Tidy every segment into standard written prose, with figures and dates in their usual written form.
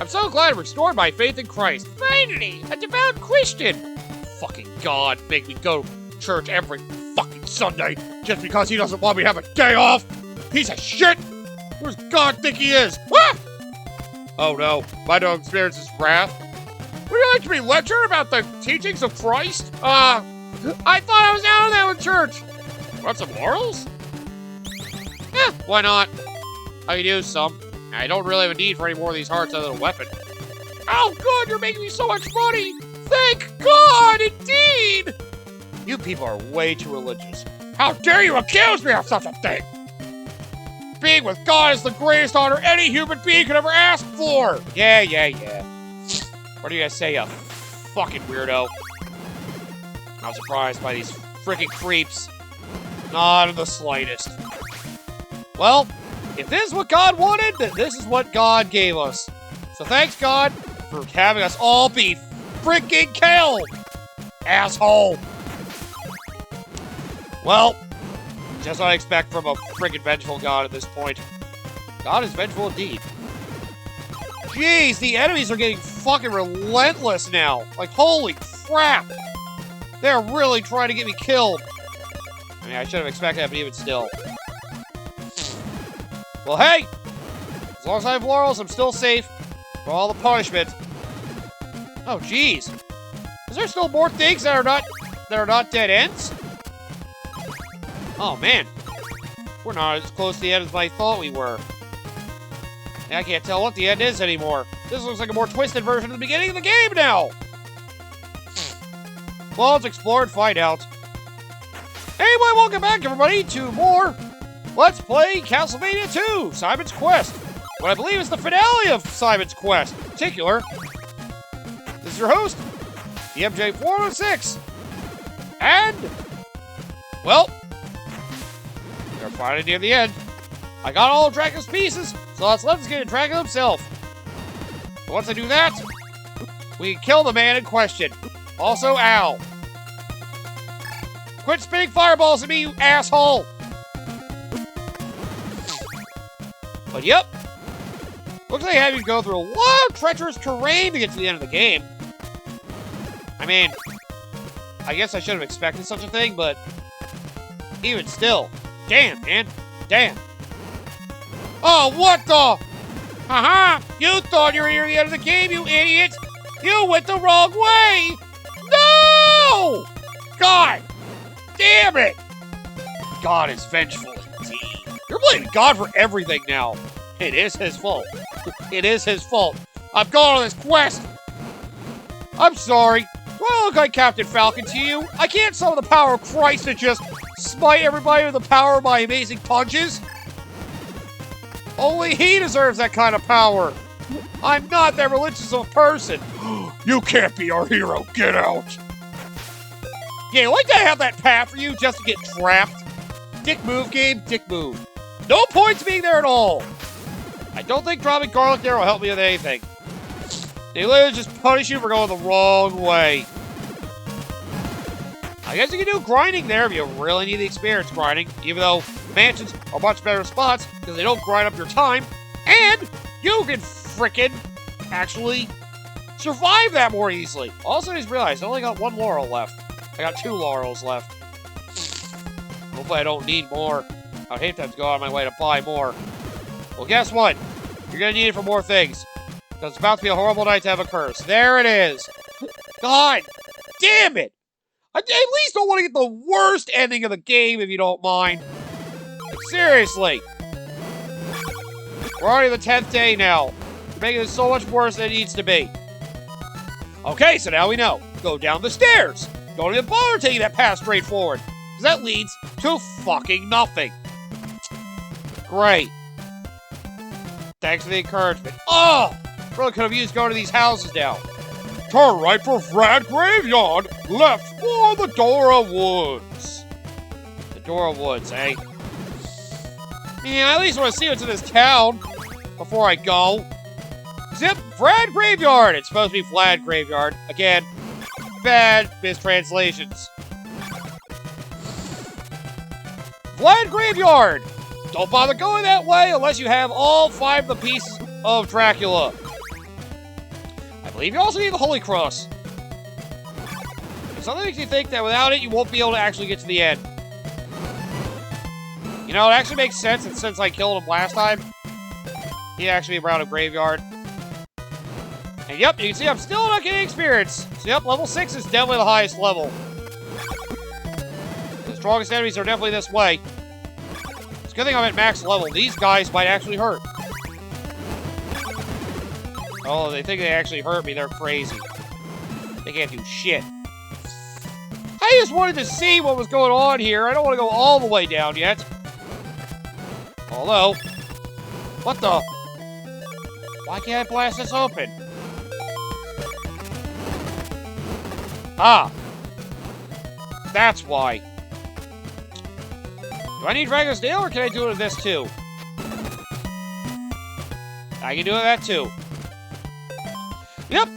I'm so glad I restored my faith in Christ. Finally, a devout Christian. Fucking God, make me go to church every fucking Sunday just because he doesn't want me to have a day off. Piece of shit. Where's God think he is? Ah! Oh no, my dog experiences wrath. Would you like to be lectured about the teachings of Christ? I thought I was out of that with church. Want some laurels? Yeah, why not? I could use some. I don't really have a need for any more of these hearts other than a weapon. Oh good, you're making me so much money! Thank God, indeed! You people are way too religious. How dare you accuse me of such a thing? Being with God is the greatest honor any human being could ever ask for! Yeah. What do you guys say, you fucking weirdo? I'm surprised by these freaking creeps. Not in the slightest. Well, if this is what God wanted, then this is what God gave us. So thanks, God, for having us all be freaking killed! Asshole! Well, just what I expect from a freaking vengeful God at this point. God is vengeful indeed. Jeez, the enemies are getting fucking relentless now. Like, holy crap! They're really trying to get me killed. I mean, I should have expected that, but even still. Well, hey! As long as I have laurels, I'm still safe from all the punishment. Oh, jeez. Is there still more things that are not dead ends? Oh, man. We're not as close to the end as I thought we were. I can't tell what the end is anymore. This looks like a more twisted version of the beginning of the game now! Well, let's explore and find out. Anyway, welcome back, everybody, to more Let's Play Castlevania 2, Simon's Quest. What I believe is the finale of Simon's Quest. In particular, this is your host, the MJ406. And, well, we're finally near the end. I got all of Dracula's pieces, so let's get to Dracula himself. But once I do that, we can kill the man in question. Also, Al. Quit spitting fireballs at me, you asshole! But yep. Looks like I have you go through a lot of treacherous terrain to get to the end of the game. I mean, I guess I should have expected such a thing, but even still. Damn, man. Damn. Oh, what the? Haha! You thought you were near the end of the game, you idiot! You went the wrong way! No! God! Damn it! God is vengeful indeed. You're blaming God for everything now. It is his fault. It is his fault. I'm going on this quest! I'm sorry. Do I look like Captain Falcon to you? I can't summon the power of Christ to just smite everybody with the power of my amazing punches. Only he deserves that kind of power. I'm not that religious of a person. You can't be our hero. Get out. Yeah, like to have that path for you just to get trapped. Dick move, game. Dick move. No points being there at all. I don't think dropping garlic there will help me with anything. They literally just punish you for going the wrong way. I guess you can do grinding there if you really need the experience grinding, even though mansions are much better spots because they don't grind up your time, and you can frickin' actually survive that more easily. Also, I just realized I only got one laurel left. I got 2 laurels left. Hopefully I don't need more. I'd hate to have to go out of my way to buy more. Well, guess what? You're gonna need it for more things. Because it's about to be a horrible night to have a curse. There it is. God damn it! I at least don't want to get the worst ending of the game, if you don't mind. Seriously. We're already the 10th day now. You're making this so much worse than it needs to be. Okay, so now we know. Go down the stairs. Don't even bother taking that path straight forward. Because that leads to fucking nothing. Great. Thanks for the encouragement. Oh! Really could have used going to these houses now. Turn right for Frad Graveyard. Left for the Dora Woods. The Dora Woods, eh? Man, I at least want to see what's in this town before I go. Zip, Frad Graveyard. It's supposed to be Vlad Graveyard. Again, bad mistranslations. Vlad Graveyard. Don't bother going that way unless you have all 5 of the pieces of Dracula. believe you also need the Holy Cross. Something makes you think that without it, you won't be able to actually get to the end. You know, it actually makes sense that since I killed him last time, he'd actually be around a graveyard. And yep, you can see I'm still not getting experience. So yep, level 6 is definitely the highest level. The strongest enemies are definitely this way. It's a good thing I'm at max level. These guys might actually hurt. Oh, they think they actually hurt me. They're crazy. They can't do shit. I just wanted to see what was going on here. I don't want to go all the way down yet. Although, what the? Why can't I blast this open? Ah. That's why. Do I need Dracula's Nail, or can I do it with this too? I can do it with that too. Yep,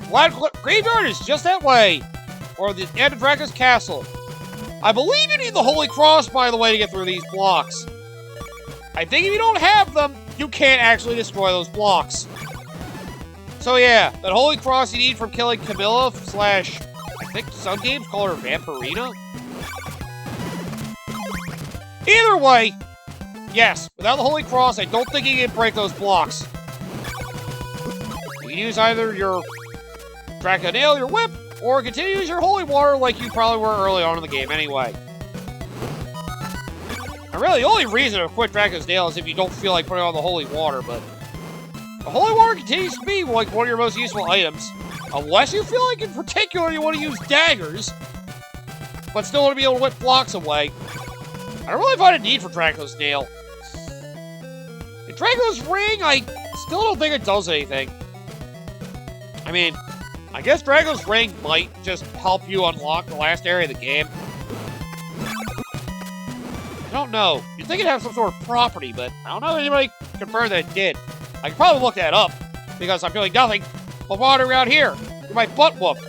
Graveyard is just that way. Or the end of Dracula's Castle. I believe you need the Holy Cross, by the way, to get through these blocks. I think if you don't have them, you can't actually destroy those blocks. So yeah, that Holy Cross you need from killing Camilla / I think some games call her Vampirina. Either way, yes, without the Holy Cross, I don't think you can break those blocks. You can use either your Dracula Nail, your whip, or continue to use your holy water like you probably were early on in the game anyway. And really, the only reason to quit Dracula's Nail is if you don't feel like putting on the holy water, but the holy water continues to be like one of your most useful items. Unless you feel like in particular you want to use daggers, but still want to be able to whip blocks away. I don't really find a need for Dracula's Nail. In Dracula's Ring, I still don't think it does anything. I mean, I guess Dracula's Ring might just help you unlock the last area of the game. I don't know. You'd think it'd have some sort of property, but I don't know if anybody confirmed that it did. I could probably look that up, because I'm doing nothing but wandering around here. Get my butt whooped.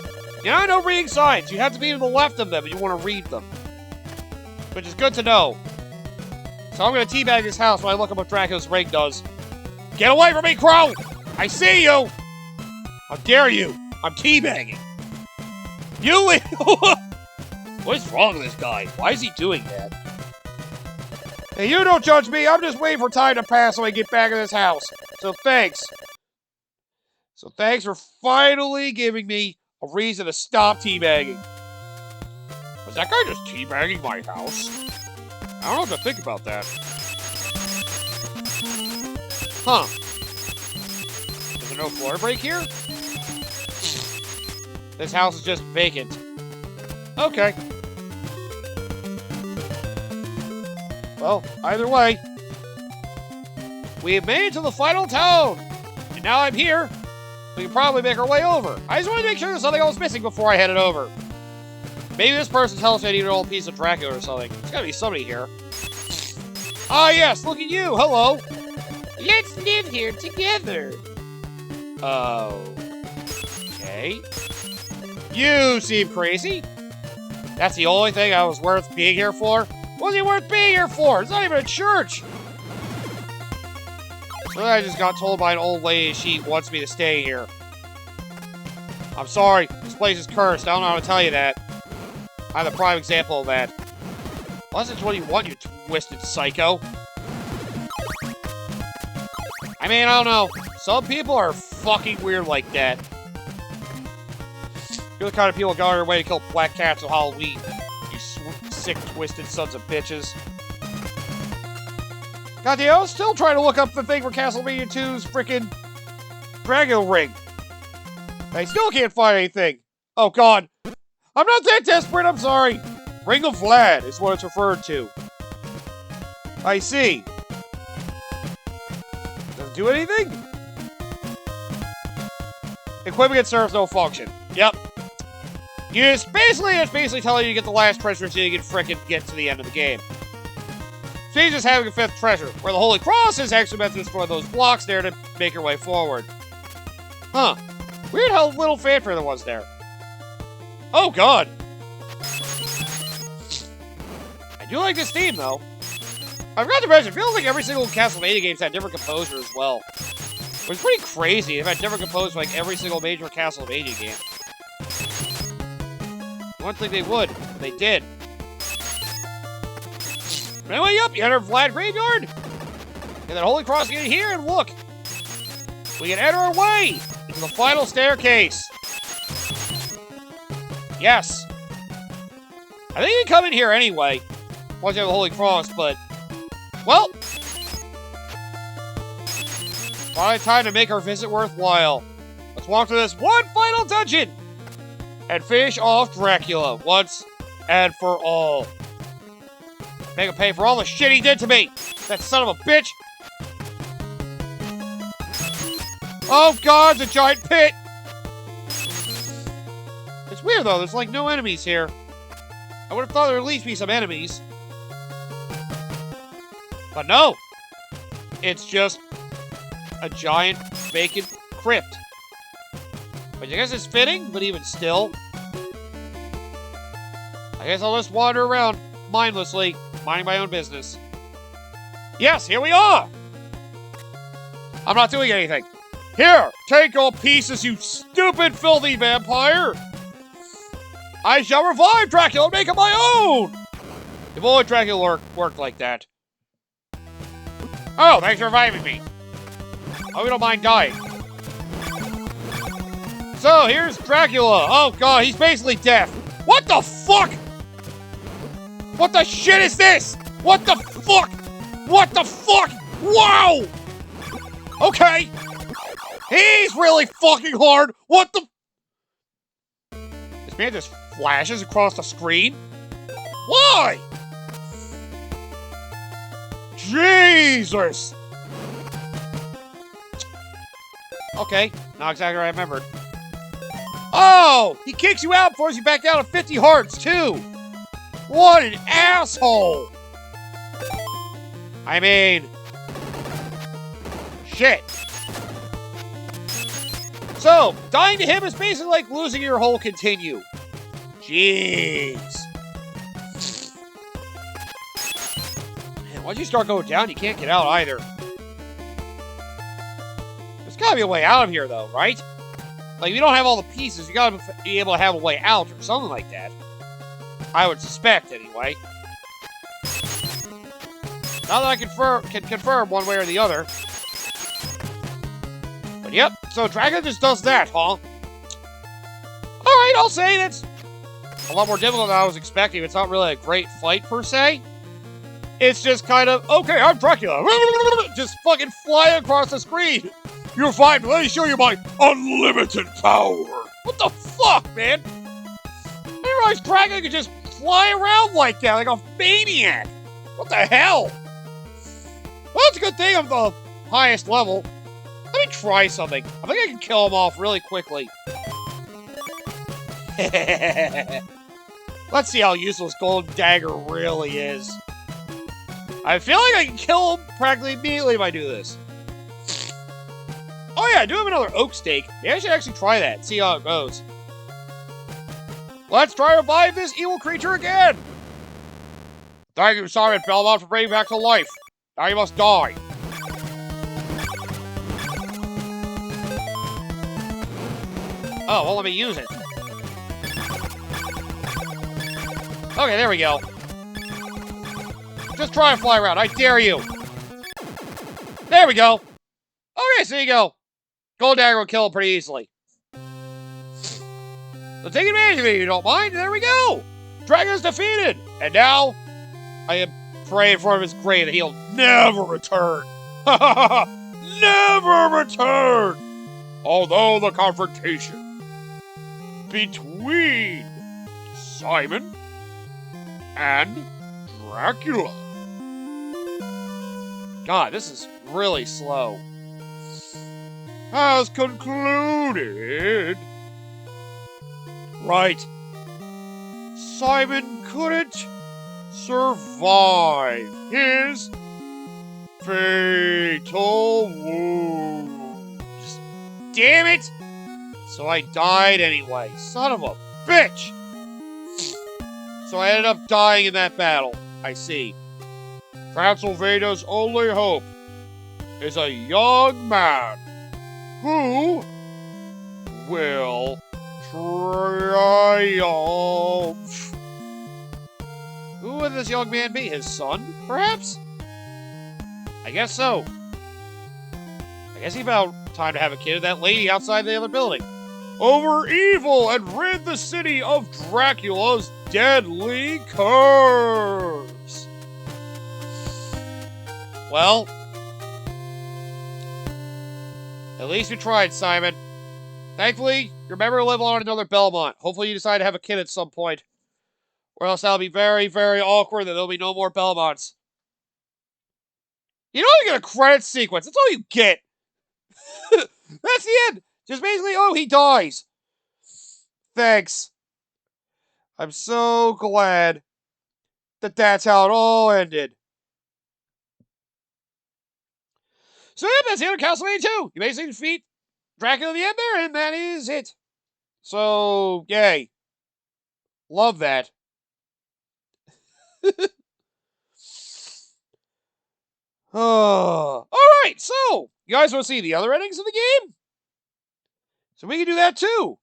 You know, I know reading signs. You have to be to the left of them if you want to read them. Which is good to know. So I'm going to teabag this house when I look at what Dracula's Ring does. Get away from me, Crow! I see you! How dare you! I'm teabagging. You leave! What's wrong with this guy? Why is he doing that? Hey, you don't judge me. I'm just waiting for time to pass so I get back in this house. So thanks. So thanks for finally giving me a reason to stop teabagging. Was that guy just teabagging my house? I don't know what to think about that. Huh. Is there no floor break here? This house is just vacant. Okay. Well, either way, we have made it to the final town! And now I'm here, we can probably make our way over. I just wanted to make sure there's something else missing before I headed over. Maybe this person tells me I need an old piece of Dracula or something. There's gotta be somebody here. Ah, yes, look at you, hello! Let's live here together! Okay. You seem crazy. That's the only thing I was worth being here for? What's it worth being here for? It's not even a church! So I just got told by an old lady she wants me to stay here. I'm sorry, this place is cursed. I don't know how to tell you that. I'm the prime example of that. Unless it's what you want, you twisted psycho. I mean, I don't know. Some people are fucking weird like that. You're the kind of people who go out of their way to kill black cats on Halloween. You sick, twisted sons of bitches. God damn, I was still trying to look up the thing for Castlevania 2's frickin' Dracula Ring. I still can't find anything. Oh god. I'm not that desperate, I'm sorry. Ring of Vlad is what it's referred to. I see. Doesn't do anything? Equipment it serves no function. Yep. It's basically telling you to get the last treasure until you can frickin' get to the end of the game. So you're just having a fifth treasure, where the Holy Cross is actually meant to destroy those blocks there to make your way forward. Huh. Weird how little fanfare there was there. Oh god! I do like this theme, though. I forgot to mention, it feels like every single Castlevania game's had different composer as well. It was pretty crazy. They've had different composers for like every single major Castlevania game. I wouldn't think they would, but they did. Anyway, yep, you enter Vlad Graveyard. Get that Holy Cross, get in here, and look. We can enter our way into the final staircase. Yes. I think you can come in here anyway, once you have the Holy Cross, but... Well... Finally time to make our visit worthwhile. Let's walk through this one final dungeon! And finish off Dracula once and for all. Make him pay for all the shit he did to me! That son of a bitch! Oh god, it's a giant pit! It's weird though, there's like no enemies here. I would have thought there'd at least be some enemies. But no! It's just a giant vacant crypt. Which I guess is fitting, but even still. I guess I'll just wander around mindlessly, minding my own business. Yes, here we are! I'm not doing anything. Here, take all pieces, you stupid, filthy vampire! I shall revive Dracula and make him my own! If only Dracula worked like that. Oh, thanks for reviving me. Oh, we don't mind dying. So, here's Dracula. Oh god, he's basically deaf. What the fuck? What the shit is this? What the fuck? What the fuck? Wow! Okay. He's really fucking hard. What the... This man just flashes across the screen? Why? Jesus! Okay, not exactly what I remembered. Oh! He kicks you out and forces you back down to 50 hearts, too! What an asshole! I mean... Shit. So, dying to him is basically like losing your whole continue. Jeez. Man, once you start going down, you can't get out either. There's gotta be a way out of here, though, right? Like, if you don't have all the pieces, you gotta be able to have a way out or something like that. I would suspect, anyway. Not that I can confirm one way or the other. But yep, so Dracula just does that, huh? Alright, I'll say that's a lot more difficult than I was expecting. It's not really a great fight, per se. It's just kind of, okay, I'm Dracula. Just fucking fly across the screen. You're fine, but let me show you my unlimited power. What the fuck, man? I didn't realize Dracula could just fly around like that, like a maniac. What the hell? Well, it's a good thing I'm the highest level. Let me try something. I think I can kill him off really quickly. Let's see how useless Golden Dagger really is. I feel like I can kill him practically immediately if I do this. Oh yeah, I do have another oak stake. Maybe I should actually try that and see how it goes. Let's try to revive this evil creature again! Thank you, Simon Belmont, for bringing me back to life. Now you must die. Oh, well, let me use it. Okay, there we go. Just try and fly around, I dare you. There we go. Okay, so there you go. Gold Dagger will kill him pretty easily. So take advantage of it if you don't mind, and there we go. Dragon's defeated. And now, I am praying for his grave that he'll never return. Never return! Although the confrontation between Simon and Dracula. God, this is really slow. Has concluded. Right. Simon couldn't survive his fatal wound. Damn it! So I died anyway. Son of a bitch! So I ended up dying in that battle. I see. Transylvania's only hope is a young man Who will triumph? Who would this young man be? His son, perhaps? I guess so. I guess he found time to have a kid with that lady outside the other building. Over evil and rid the city of Dracula's deadly curse. Well, at least we tried, Simon. Thankfully, your memory will live on another Belmont. Hopefully you decide to have a kid at some point. Or else that'll be very, very awkward that there'll be no more Belmonts. You don't get a credit sequence. That's all you get. That's the end. Just basically, oh, he dies. Thanks. I'm so glad that that's how it all ended. So yeah, that's the end of Castlevania 2. You basically defeat Dracula at the end there, and that is it. So, yay. Love that. Oh. Alright, so, you guys want to see the other endings of the game? So we can do that too.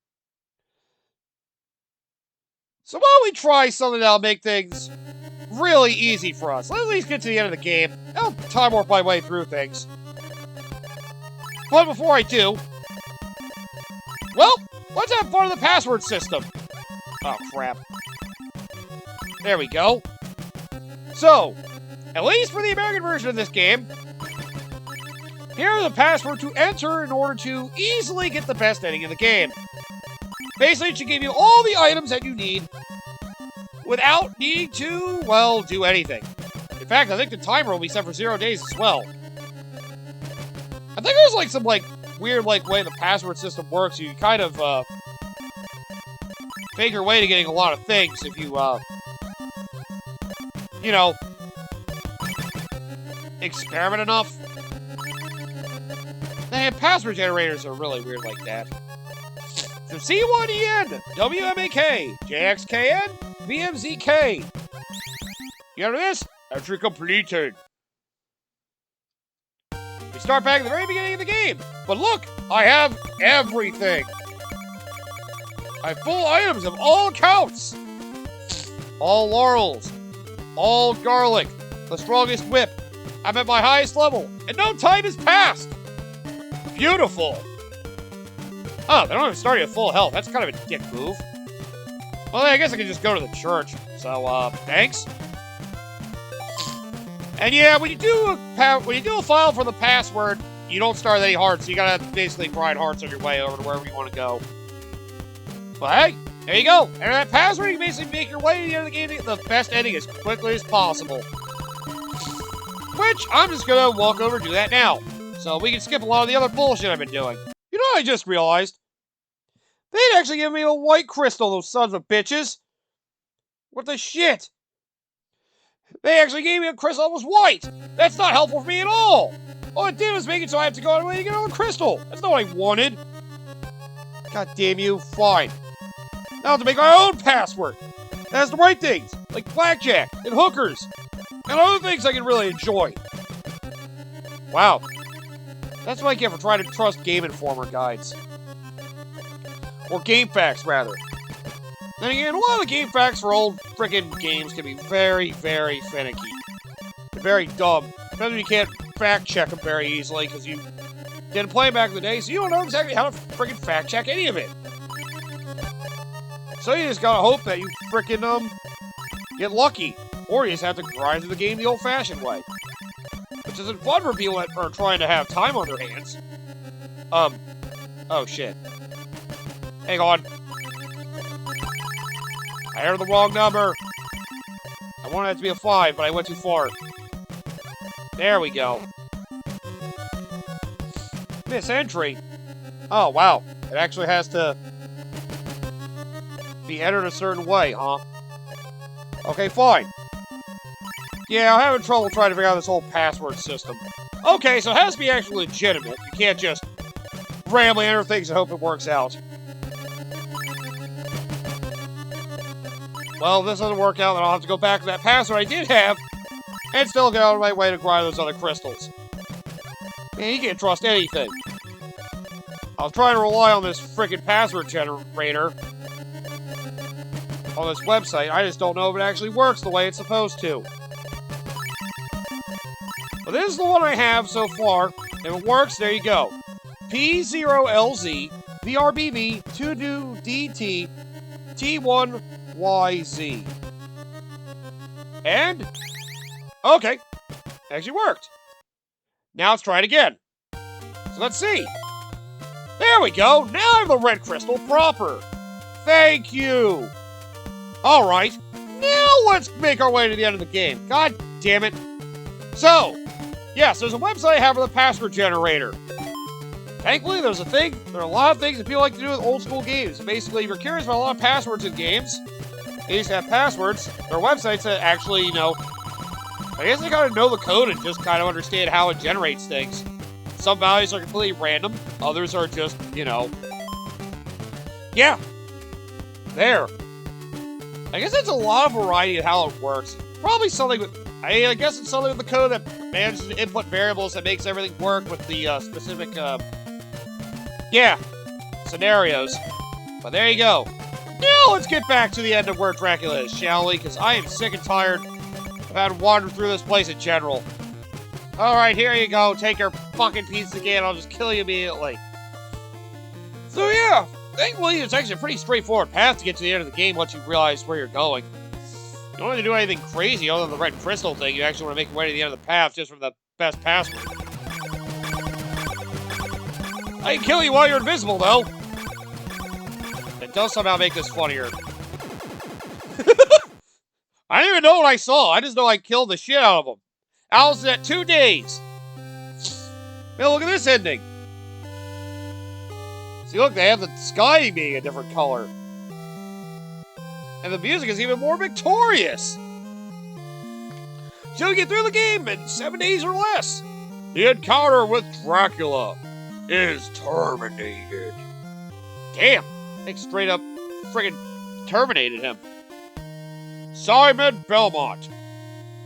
So why don't we try something that'll make things really easy for us? Let's at least get to the end of the game. I'll time warp my way through things. But before I do, well, let's have fun of the password system. Oh, crap. There we go. So, at least for the American version of this game, here are the password to enter in order to easily get the best ending in the game. Basically, it should give you all the items that you need without needing to, well, do anything. In fact, I think the timer will be set for 0 days as well. I think there's like some weird way the password system works. You kind of fake your way to getting a lot of things if you you know, experiment enough. And password generators are really weird like that. So C1EN, WMAK, JXKN, VMZK. You know this? Entry completed. We start back at the very beginning of the game. But look, I have everything. I have full items of all counts. All laurels. All garlic. The strongest whip. I'm at my highest level. And no time has passed. Beautiful. Oh, they don't even start you at full health. That's kind of a dick move. Well, I guess I can just go to the church. So, thanks. And yeah, when you do a file for the password, you don't start any hearts. So you gotta basically grind hearts on your way over to wherever you want to go. But hey, there you go. Enter that password. You basically make your way to the end of the game to get the best ending as quickly as possible. Which I'm just gonna walk over and do that now. So we can skip a lot of the other bullshit I've been doing. You know what I just realized? They'd actually give me a white crystal, those sons of bitches. What the shit? They actually gave me a crystal that was white. That's not helpful for me at all. All it did was make it so I have to go out of the way to get another crystal. That's not what I wanted. God damn you. Fine. Now I have to make my own password. That has the right things, like blackjack and hookers, and other things I can really enjoy. Wow. That's what I get for trying to trust Game Informer guides. Or Game Facts, rather. Then again, a lot of the Game Facts for old frickin' games can be very, very finicky. And very dumb. Especially you can't fact-check them very easily, because you didn't play them back in the day, so you don't know exactly how to frickin' fact-check any of it. So you just gotta hope that you frickin', get lucky. Or you just have to grind through the game the old-fashioned way. Which isn't fun for people that are trying to have time on their hands. Oh shit. Hang on. I entered the wrong number. I wanted it to be a 5, but I went too far. There we go. Miss entry. Oh, wow. It actually has to be entered a certain way, huh? Okay, fine. Yeah, I'm having trouble trying to figure out this whole password system. Okay, so it has to be actually legitimate. You can't just randomly enter things and hope it works out. Well, if this doesn't work out, then I'll have to go back to that password I did have and still get out of my way to grind those other crystals. Man, you can't trust anything. I was trying to rely on this freaking password generator on this website. I just don't know if it actually works the way it's supposed to. But this is the one I have so far. If it works, there you go. P0LZ VRBB 22DT T1YZ. And, okay, actually worked. Now let's try it again. So let's see. There we go. Now I have the red crystal proper. Thank you. All right. Now let's make our way to the end of the game. God damn it. So, yes, there's a website I have for the password generator. Thankfully, there are a lot of things that people like to do with old school games. Basically, if you're curious about a lot of passwords in games, they used to have passwords. There are websites that actually, I guess they gotta know the code and just kind of understand how it generates things. Some values are completely random. Others are just, yeah. There. I guess it's a lot of variety of how it works. Probably something with, I guess it's something with the code that manages to input variables that makes everything work with the specific, scenarios. But there you go. Now let's get back to the end of where Dracula is, shall we? Because I am sick and tired of having to wander through this place in general. Alright, here you go. Take your fucking piece again. I'll just kill you immediately. So yeah, thankfully it's actually a pretty straightforward path to get to the end of the game once you realize where you're going. You don't have to do anything crazy other than the red crystal thing. You actually want to make your way to the end of the path just from the best password. I can kill you while you're invisible, though. It does somehow make this funnier. I didn't even know what I saw. I just know I killed the shit out of them. I was at 2 days. Man, look at this ending. See, look, they have the sky being a different color. And the music is even more victorious. So you get through the game in 7 days or less. The encounter with Dracula is terminated. Damn, they straight up friggin' terminated him. Simon Belmont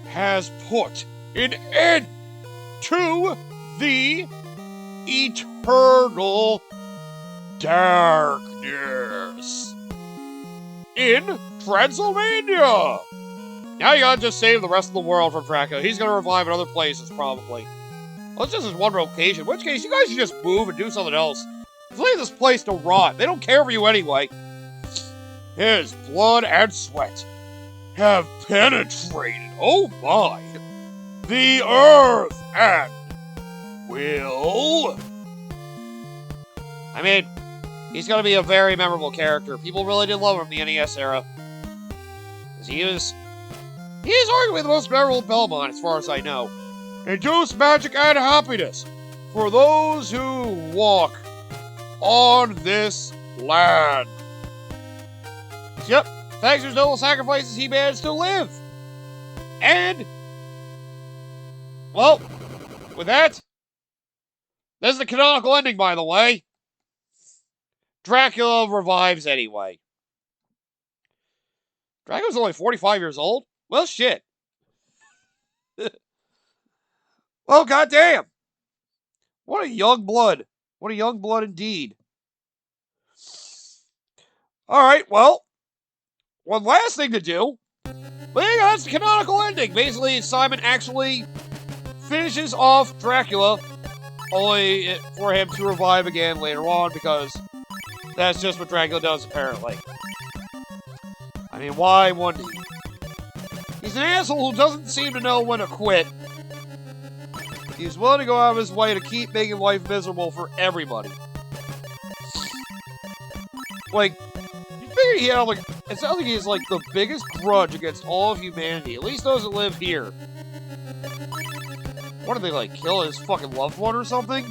has put an end to the eternal darkness in Transylvania. Now you gotta just save the rest of the world from Dracula. He's gonna revive in other places, probably. Well, it's just this one location. In which case, you guys should just move and do something else. Just leave this place to rot. They don't care for you anyway. His blood and sweat have penetrated, oh my, the earth and will... I mean, he's gonna be a very memorable character. People really did love him in the NES era. Because he is arguably the most memorable Belmont, as far as I know. Induce magic and happiness for those who walk on this land. Yep, thanks to his noble sacrifices, he managed to live. And, well, with that, this is the canonical ending, by the way. Dracula revives anyway. Dracula's only 45 years old? Well, shit. Well, goddamn. What a young blood. What a young blood indeed. Alright, well, one last thing to do. But yeah, that's the canonical ending. Basically, Simon actually finishes off Dracula, only for him to revive again later on, because that's just what Dracula does, apparently. I mean, why wouldn't he? He's an asshole who doesn't seem to know when to quit. He's willing to go out of his way to keep making life miserable for everybody. Like, you figure he had, like, it sounds like he has, like, the biggest grudge against all of humanity. At least those that live here. What did they, like, kill his fucking loved one or something?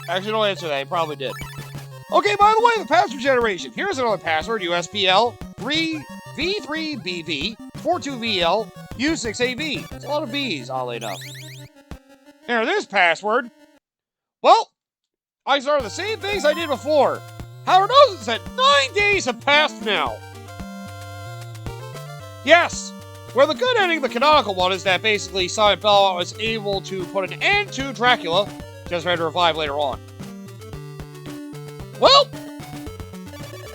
Actually, don't answer that. He probably did. Okay, by the way, the password generation. Here's another password. USPL 3V3BV 42VL U6AV. It's a lot of V's, oddly enough. Now, this password, well, I started the same things I did before. However, notice that 9 days have passed now. Yes, where the good ending, the canonical one, is that basically Simon Belmont was able to put an end to Dracula, just ready to revive later on. Well,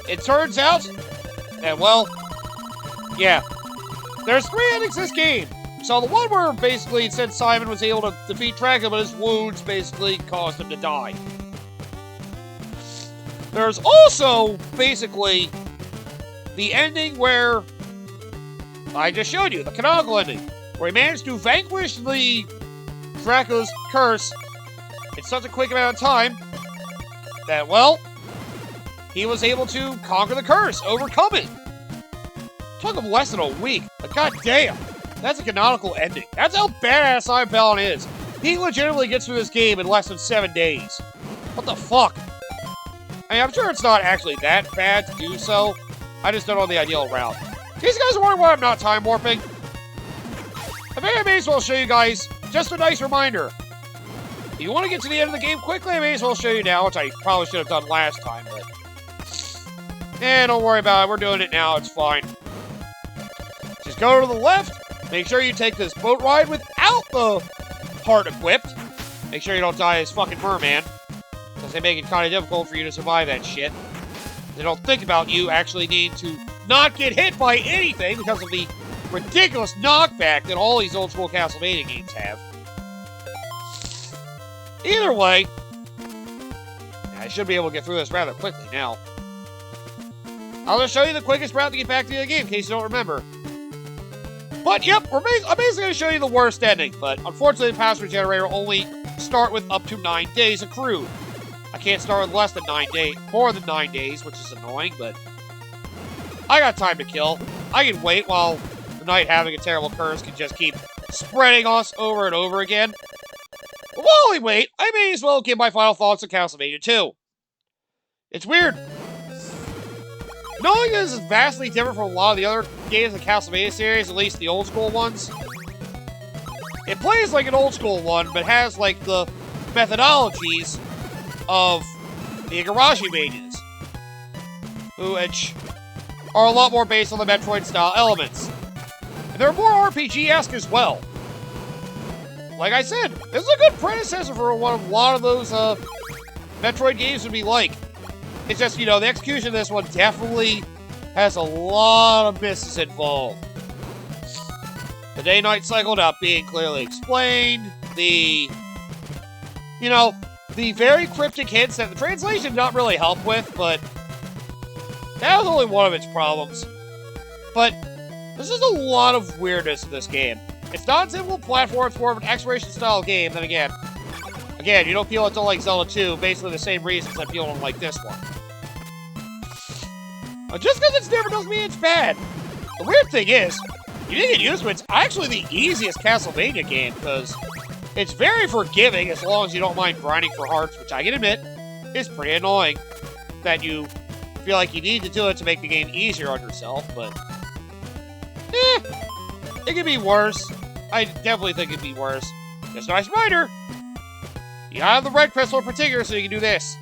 it turns out that, well, yeah, there's 3 endings to this game. So the one where basically it said Simon was able to defeat Dracula, but his wounds basically caused him to die. There's also basically the ending where I just showed you, the canonical ending, where he managed to vanquish the Dracula's curse in such a quick amount of time that, well, he was able to conquer the curse, overcome it. Took him less than a week, but goddamn, that's a canonical ending. That's how badass Simon Belmont is. He legitimately gets through this game in less than 7 days. What the fuck? I mean, I'm sure it's not actually that bad to do so. I just don't know the ideal route. These guys are wondering why I'm not time warping. I think I may as well show you guys just a nice reminder. If you want to get to the end of the game quickly, I may as well show you now, which I probably should have done last time, but... don't worry about it. We're doing it now. It's fine. Just go to the left. Make sure you take this boat ride without the part equipped. Make sure you don't die as fucking merman, because they make it kind of difficult for you to survive that shit. They don't think about you actually need to not get hit by anything because of the ridiculous knockback that all these old school Castlevania games have. Either way, I should be able to get through this rather quickly now. I'll just show you the quickest route to get back to the game in case you don't remember. But yep, I'm basically going to show you the worst ending, but unfortunately the password generator only start with up to 9 days accrued. I can't start with less than 9 days, more than 9 days, which is annoying, but I got time to kill. I can wait while the knight having a terrible curse can just keep spreading us over and over again. But while we wait, I may as well give my final thoughts on Castlevania 2. It's weird. Knowing this is vastly different from a lot of the other games in the Castlevania series, at least the old school ones, it plays like an old school one, but has like the methodologies of the Igarashi mages, which are a lot more based on the Metroid-style elements. And they're more RPG-esque as well. Like I said, this is a good predecessor for what a lot of those Metroid games would be like. It's just, you know, the execution of this one definitely has a lot of misses involved. The day-night cycle not being clearly explained, the very cryptic hints that the translation did not really help with, but that was only one of its problems. But there's just a lot of weirdness in this game. It's not a simple platform, it's more of an exploration-style game. Then again, you don't feel it until like Zelda 2, basically the same reasons I'm feeling like this one. Just because it's different doesn't mean it's bad. The weird thing is, you didn't get used to it. It's actually the easiest Castlevania game, because it's very forgiving as long as you don't mind grinding for hearts, which I can admit is pretty annoying that you feel like you need to do it to make the game easier on yourself, but it could be worse. I definitely think it'd be worse. Just a nice reminder, you have the red crystal in particular, so you can do this.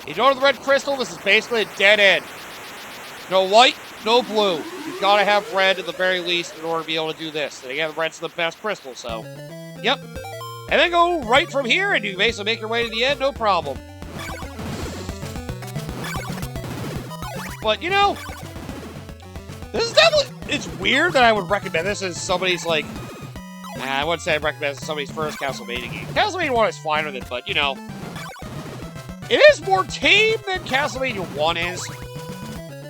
If you don't have the red crystal, this is basically a dead end. No white, no blue. You've got to have red at the very least in order to be able to do this. And again, red's the best crystal, so yep. And then go right from here, and you basically make your way to the end, no problem. But, you know, this is definitely... It's weird that I would recommend this as somebody's, like... I wouldn't say I'd recommend this as somebody's first Castlevania game. Castlevania 1 is fine with it, but, you know... It is more tame than Castlevania 1 is.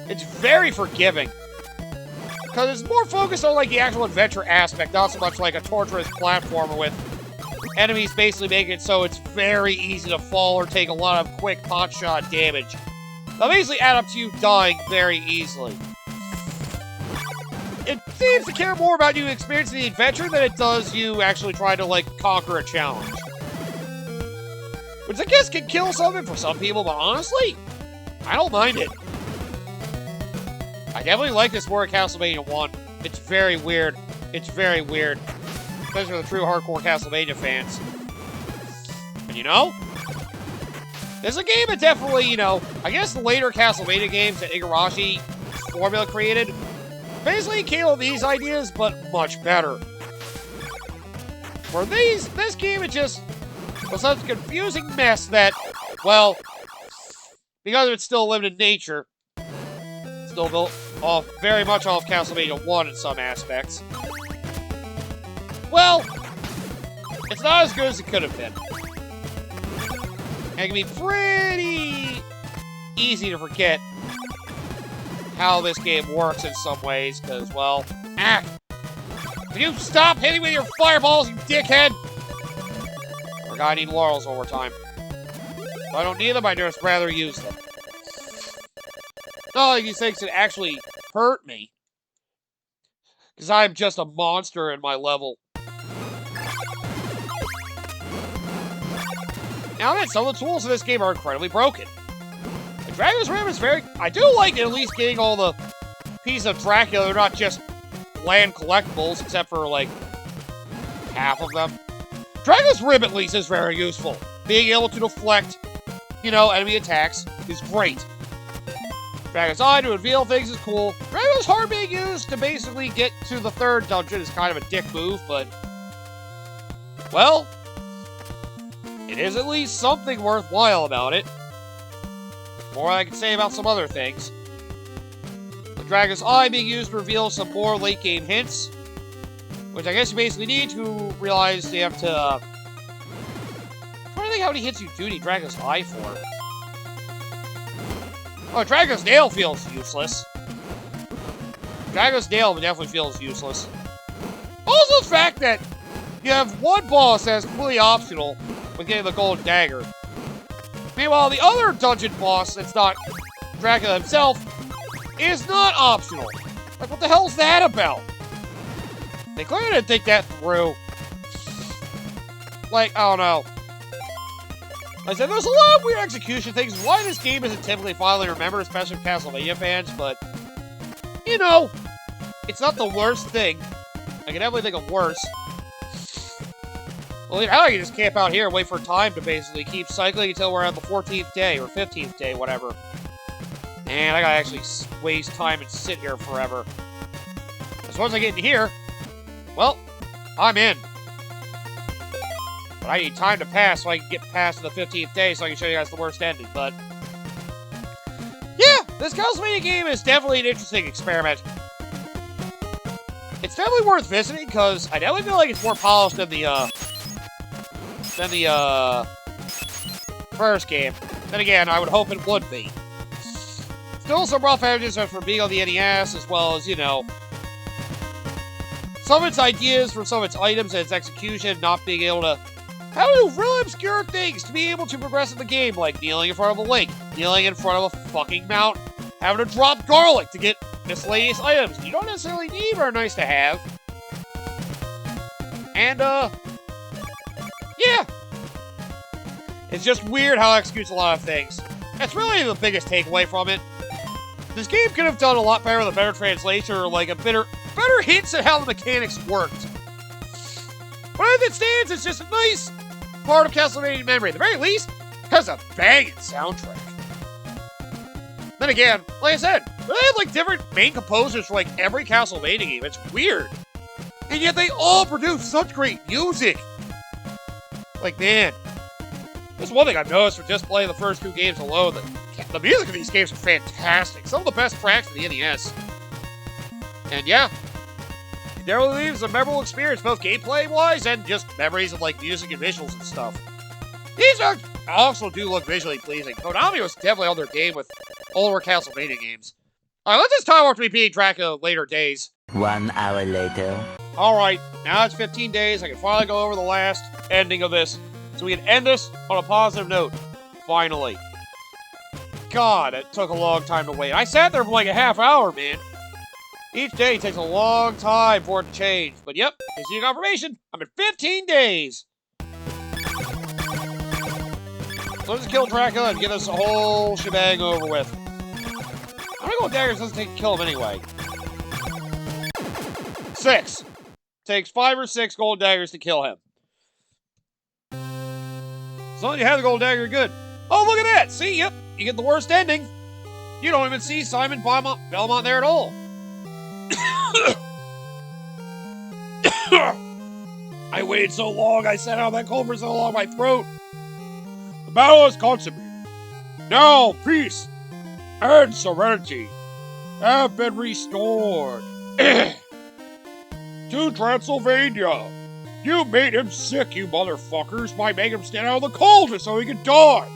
It's very forgiving. Because it's more focused on, like, the actual adventure aspect, not so much like a torturous platformer with enemies basically making it so it's very easy to fall or take a lot of quick pot-shot damage. They'll basically add up to you dying very easily. It seems to care more about you experiencing the adventure than it does you actually trying to, like, conquer a challenge. Which I guess can kill something for some people, but honestly, I don't mind it. I definitely like this more at Castlevania 1. It's very weird. It's very weird. Especially for the true hardcore Castlevania fans. And you know, there's a game that definitely, you know, I guess the later Castlevania games that Igarashi formula created basically came with these ideas, but much better. For this game, it just was such a confusing mess that, well, because it's still limited nature, still built off very much off Castlevania 1 in some aspects. Well, it's not as good as it could have been. And it can be pretty easy to forget how this game works in some ways, because, well, can you stop hitting me with your fireballs, you dickhead? Forgot I need laurels over time. If I don't need them, I'd just rather use them. Not like these things can actually hurt me, because I'm just a monster in my level. Now then, some of the tools in this game are incredibly broken. The Dragon's Rim is very... I do like at least getting all the pieces of Dracula. They're not just land collectibles, except for, like, half of them. Dragon's Rim, at least, is very useful. Being able to deflect, you know, enemy attacks is great. Dragon's Eye to reveal things is cool. Dragon's Heart being used to basically get to the third dungeon is kind of a dick move, but... well... it is at least something worthwhile about it. More I can say about some other things. The Dragon's Eye being used to reveal some more late-game hints, which I guess you basically need to realize you have to... I'm trying to think how many hits you do need Dragon's Eye for. Oh, Dragon's Nail feels useless. Dragon's Nail definitely feels useless. Also the fact that you have one boss that's completely optional with getting the Golden Dagger. Meanwhile, the other dungeon boss that's not Dracula himself is not optional. Like, what the hell's that about? They clearly didn't think that through. Like, I don't know. Like I said, there's a lot of weird execution things. Why this game isn't typically finally remembered, especially for Castlevania fans, but, you know, it's not the worst thing. I can definitely think of worse. Well, you know, I can just camp out here and wait for time to basically keep cycling until we're on the 14th day, or 15th day, whatever. And I gotta actually waste time and sit here forever. As once I get in here, well, I'm in. But I need time to pass so I can get past the 15th day so I can show you guys the worst ending, but... yeah, this Castlevania game is definitely an interesting experiment. It's definitely worth visiting, because I definitely feel like it's more polished than the first game. Then again, I would hope it would be. Still some rough edges from being on the NES, as well as, you know, some of its ideas for some of its items and its execution, not being able to how to do really obscure things to be able to progress in the game, like kneeling in front of a lake, kneeling in front of a fucking mountain, having to drop garlic to get miscellaneous items you don't necessarily need but are nice to have. And, yeah. It's just weird how it executes a lot of things. That's really the biggest takeaway from it. This game could have done a lot better with a better translation or like a better hints at how the mechanics worked. But as it stands, it's just a nice part of Castlevania memory. At the very least, it has a banging soundtrack. Then again, like I said, they have like different main composers for like every Castlevania game. It's weird. And yet they all produce such great music. Like, man, that's one thing I've noticed for just playing the first two games alone. The music of these games are fantastic. Some of the best tracks for the NES. And yeah, it definitely leaves a memorable experience, both gameplay-wise and just memories of like music and visuals and stuff. These also do look visually pleasing. Konami was definitely on their game with older Castlevania games. Alright, let's just talk about me beating Dracula later days. 1 hour later. Alright, now it's 15 days. I can finally go over the last ending of this. So we can end this on a positive note. Finally. God, it took a long time to wait. I sat there for like a half hour, man. Each day takes a long time for it to change. But yep, here's your confirmation. I'm at 15 days. So let's kill Dracula and get us a whole shebang over with. I'm gonna go with daggers, doesn't take to kill him anyway. 6. Takes 5 or 6 gold daggers to kill him. As long as you have the gold dagger, you're good. Oh, look at that! See, yep, you get the worst ending. You don't even see Simon Belmont there at all. I waited so long, I sat out that cold for so long, my throat. The battle is consummated. Now peace and serenity have been restored to Transylvania. You made him sick, you motherfuckers, by making him stand out of the cold just so he could die.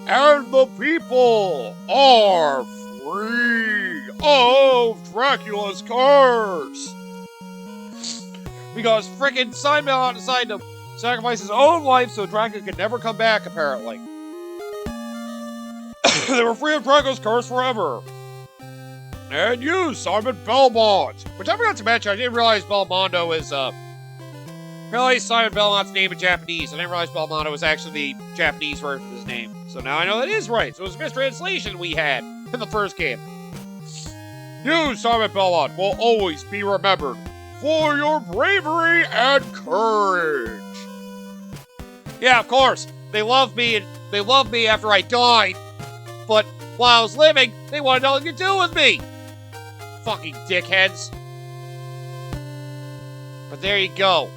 And the people are free of Dracula's curse. Because frickin' Simon Belmont decided to sacrifice his own life so Dracula could never come back, apparently. They were free of Dracula's curse forever. And you, Simon Belmont. Which I forgot to mention, I didn't realize Belmondo is, realized Simon Belmont's name in Japanese. I didn't realize Belmondo was actually the Japanese version of his name. So now I know that is right. So it was a mistranslation we had in the first game. You, Simon Belmont, will always be remembered for your bravery and courage. Yeah, of course. They loved me after I died. But while I was living, they wanted nothing to do with me. Fucking dickheads. But there you go.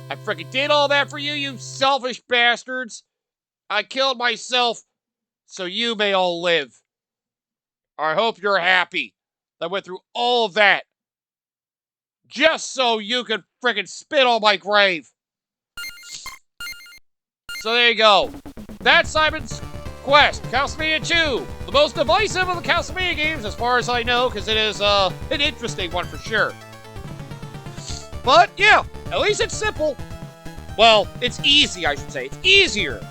I freaking did all that for you, you selfish bastards. I killed myself so you may all live. I hope you're happy. I went through all of that just so you could freaking spit on my grave. So there you go. That's Simon's Quest, Castlevania 2. The most divisive of the Castlevania games as far as I know, because it is an interesting one for sure. But yeah, at least it's simple. Well, it's easy, I should say. It's easier.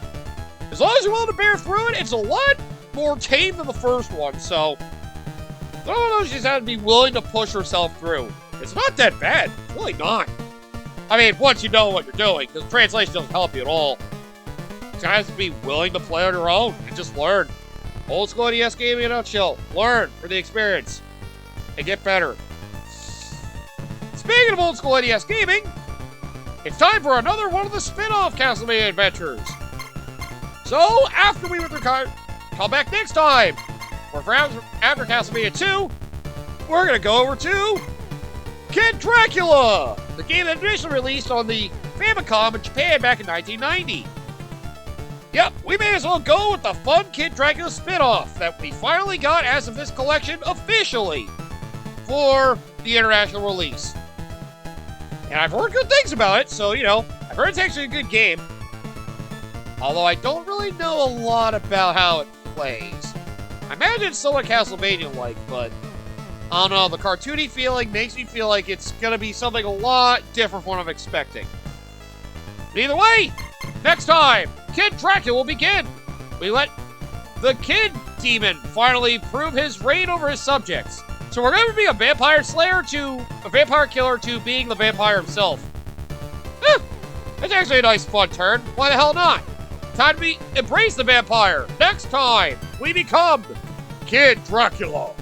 As long as you're willing to bear through it, it's a lot more tame than the first one, so some of those just have to be willing to push yourself through. It's not that bad. It's really not. I mean, once you know what you're doing, because translation doesn't help you at all. You have to be willing to play on your own and just learn. Old school NES gaming in a nutshell. Learn for the experience and get better. Speaking of old school NES gaming, it's time for another one of the spin-off Castlevania adventures. So, after we went through come back next time. For after Castlevania 2, we're going to go over to Kid Dracula, the game that initially released on the Famicom in Japan back in 1990. Yep, we may as well go with the fun Kid Dracula spin-off that we finally got as of this collection officially for the international release. And I've heard good things about it, so, you know, I've heard it's actually a good game. Although I don't really know a lot about how it plays. I imagine it's somewhat Castlevania-like, but I don't know, the cartoony feeling makes me feel like it's going to be something a lot different from what I'm expecting. But either way, next time, Kid Dracula will begin. We let the Kid Demon finally prove his reign over his subjects. So we're going to be a vampire slayer to a vampire killer to being the vampire himself. That's actually a nice fun turn. Why the hell not? Time to embrace the vampire. Next time, we become Kid Dracula.